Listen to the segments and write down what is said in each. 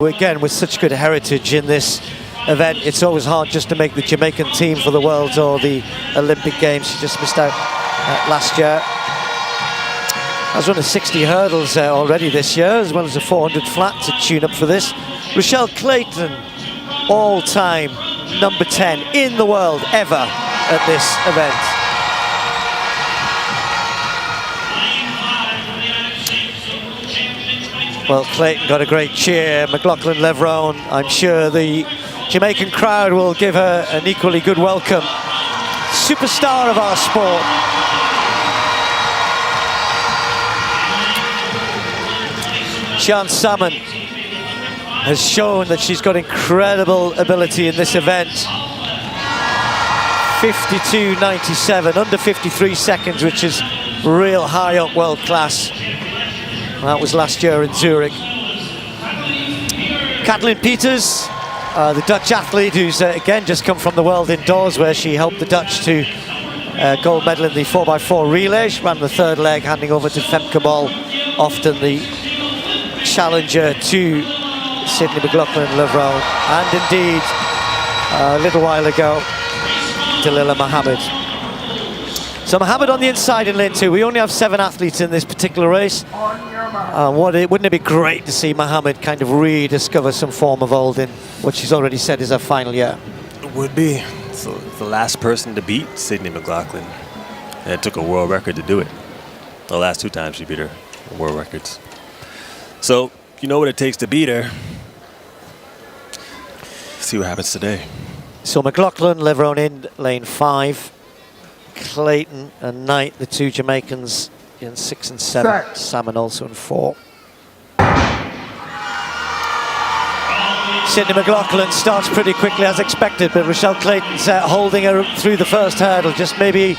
Again, with such good heritage in this event, it's always hard just to make the Jamaican team for the Worlds or the Olympic Games. She just missed out last year. Has run a 60 hurdles already this year, as well as a 400 flat to tune up for this. USA Clayton, all-time number 10 in the world ever at this event. Well, Clayton got a great cheer. McLaughlin Levrone, I'm sure the Jamaican crowd will give her an equally good welcome. Superstar of our sport. Sian Salmon has shown that she's got incredible ability in this event. 52.97, under 53 seconds, which is real high up world class. That was last year in Zurich. Kathleen Peters, the Dutch athlete who's again just come from the World Indoors, where she helped the Dutch to gold medal in the 4x4 relay. She ran the third leg, handing over to Femke Bol, often the challenger to Sydney McLaughlin Levrone, and indeed a little while ago Dalilah Muhammad. So Muhammad on the inside in lane 2. We only have 7 athletes in this particular race. Wouldn't it be great to see Muhammad kind of rediscover some form of old in what she's already said is her final year? It would be. So the last person to beat Sydney McLaughlin. And it took a world record to do it. The last 2 times she beat her world records. So you know what it takes to beat her. See what happens today. So McLaughlin, Levrone in lane 5. Clayton and Knight, the 2 Jamaicans, in 6 and 7. Salmon also in 4. Sydney McLaughlin starts pretty quickly as expected, but Rochelle Clayton's holding her through the first hurdle, just maybe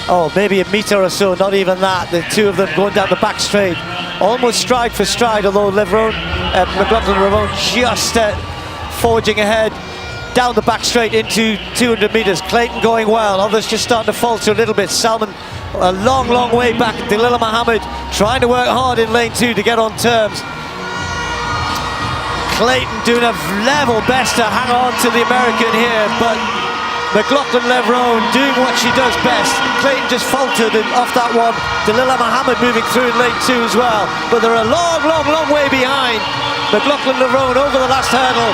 a metre or so, not even that. The 2 of them going down the back straight, almost stride for stride, although McLaughlin Levrone just forging ahead down the back straight into 200 metres. Clayton going well, others just starting to falter a little bit. Salmon a long way back. Dalilah Muhammad trying to work hard in lane 2 to get on terms. Clayton doing a level best to hang on to the American here, but McLaughlin Levrone doing what she does best. Clayton just faltered off that one. Dalilah Muhammad moving through in lane 2 as well, but they're a long way behind. McLaughlin Levrone over the last hurdle.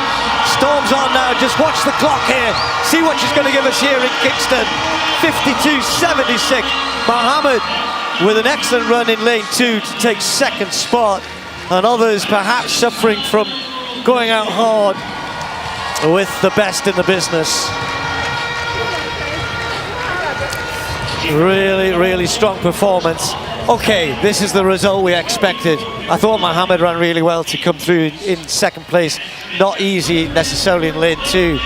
Storms on now, just watch the clock here. See what she's going to give us here in Kingston. 52.76. Muhammad with an excellent run in lane 2 to take 2nd spot. And others perhaps suffering from going out hard with the best in the business. Really strong performance. Okay, this is the result we expected. I thought Muhammad ran really well to come through in 2nd place. Not easy necessarily in lane 2.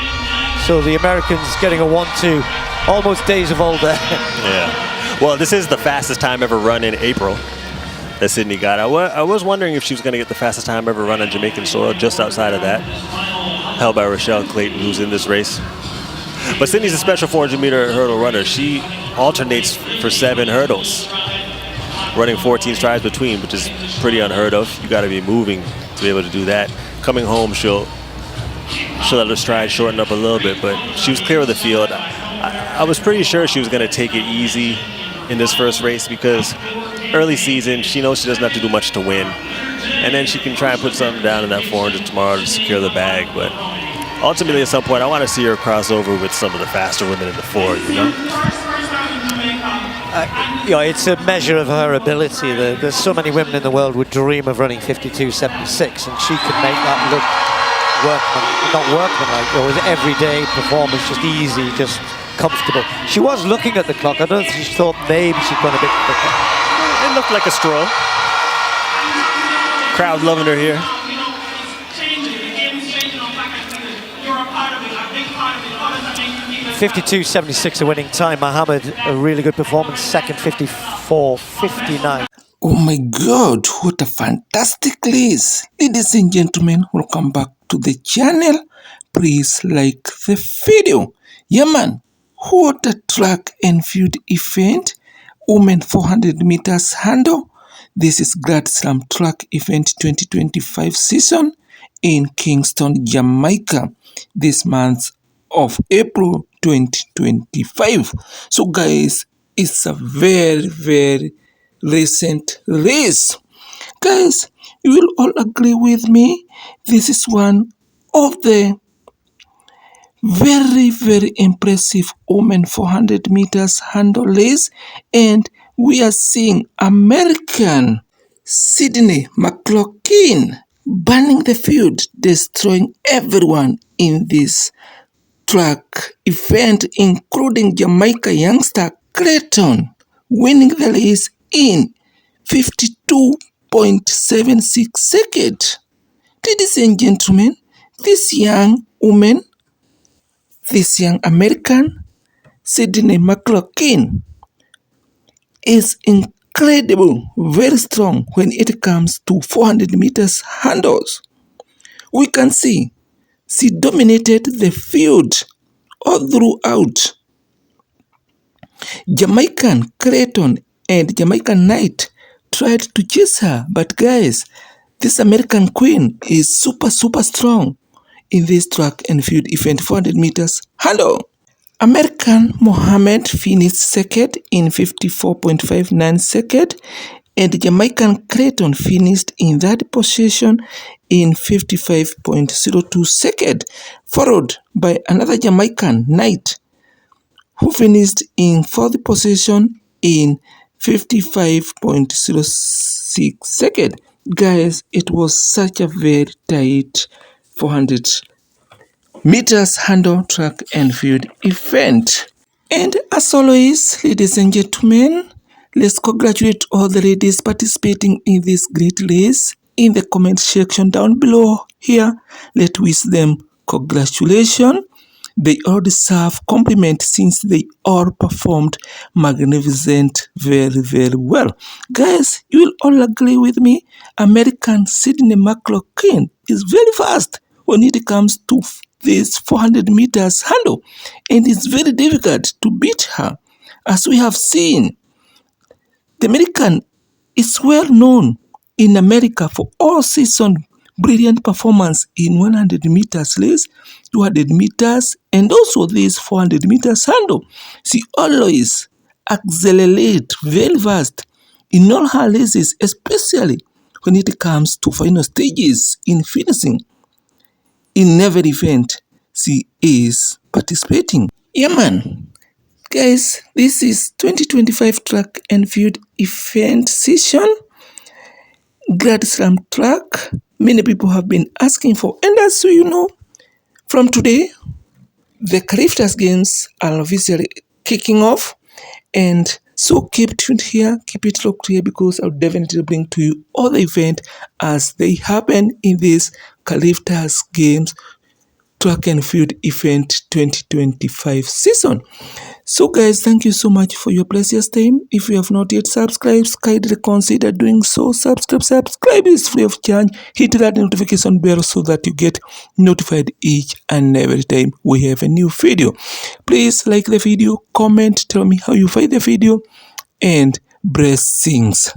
So the Americans getting a 1-2. Almost days of old there. Yeah. Well, this is the fastest time ever run in April that Sydney got. I was wondering if she was going to get the fastest time ever run on Jamaican soil. Just outside of that, held by Rochelle Clayton, who's in this race. But Sydney's a special 400-meter hurdle runner. She alternates for 7 hurdles, running 14 strides between, which is pretty unheard of. You got to be moving to be able to do that. Coming home, she'll let her stride shorten up a little bit, but she was clear of the field. I was pretty sure she was going to take it easy in this first race because early season, she knows she doesn't have to do much to win. And then she can try and put something down in that 400 tomorrow to secure the bag. But ultimately, at some point, I want to see her cross over with some of the faster women in the 4, you know? It's a measure of her ability. There's so many women in the world would dream of running 52.76, and she can make that look workmanlike, or with everyday performance, just easy, just comfortable. She was looking at the clock. I don't think she thought maybe she'd gone a bit quicker. It looked like a stroll. Crowd loving her here. .52.76 a winning time. Muhammad, a really good performance. 2nd, 54.59. Oh my God, what a fantastic race. Ladies and gentlemen, welcome back to the channel. Please like the video. Yeah man, what a track and field event. Women 400 meters handle. This is Grand Slam Track Event 2025 season. in Kingston, Jamaica this month of April 2025. So guys, it's a very recent race. Guys, you will all agree with me, this is one of the very impressive women 400 meters hurdle race, and we are seeing American Sydney McLaughlin burning the field, destroying everyone in this track event, including Jamaica youngster Clayton winning the race in 52.76 seconds. Ladies and gentlemen, this young woman, this young American, Sydney McLaughlin, is incredible, very strong when it comes to 400 meters hurdles. We can see she dominated the field all throughout. Jamaican Clayton and Jamaican Knight tried to chase her, but guys, this American queen is super strong in this track and field event 400 meters hurdle. American Mohammed finished second in 54.59 seconds, and Jamaican Clayton finished in third position in 55.02 seconds, followed by another Jamaican Knight who finished in fourth position in 55.06 seconds. Guys, it was such a very tight 400 meters hurdle track and field event. And as always, ladies and gentlemen, let's congratulate all the ladies participating in this great race in the comment section down below here. Let's wish them congratulations. They all deserve compliment since they all performed magnificent very well. Guys, you will all agree with me, American Sydney McLaughlin is very fast when it comes to this 400 meters hurdle, and it's very difficult to beat her. As we have seen, the American is well known in America for all season brilliant performance in 100 meters race, 200 meters, and also this 400 meters hurdle. She always accelerates very fast in all her races, especially when it comes to final stages in finishing. In every event she is participating. Yeah man, guys, this is 2025 track and field event session, Grand Slam track. Many people have been asking for, and as you know, from today the Caliphas games are officially kicking off, and so keep tuned here, keep it locked here, because I'll definitely bring to you all the event as they happen in this Caliphas games track and field event 2025 season. So guys, thank you so much for your precious time. If you have not yet subscribed, kindly consider doing so. Subscribe is free of charge. Hit that notification bell so that you get notified each and every time we have a new video. Please like the video, comment, tell me how you find the video, and blessings.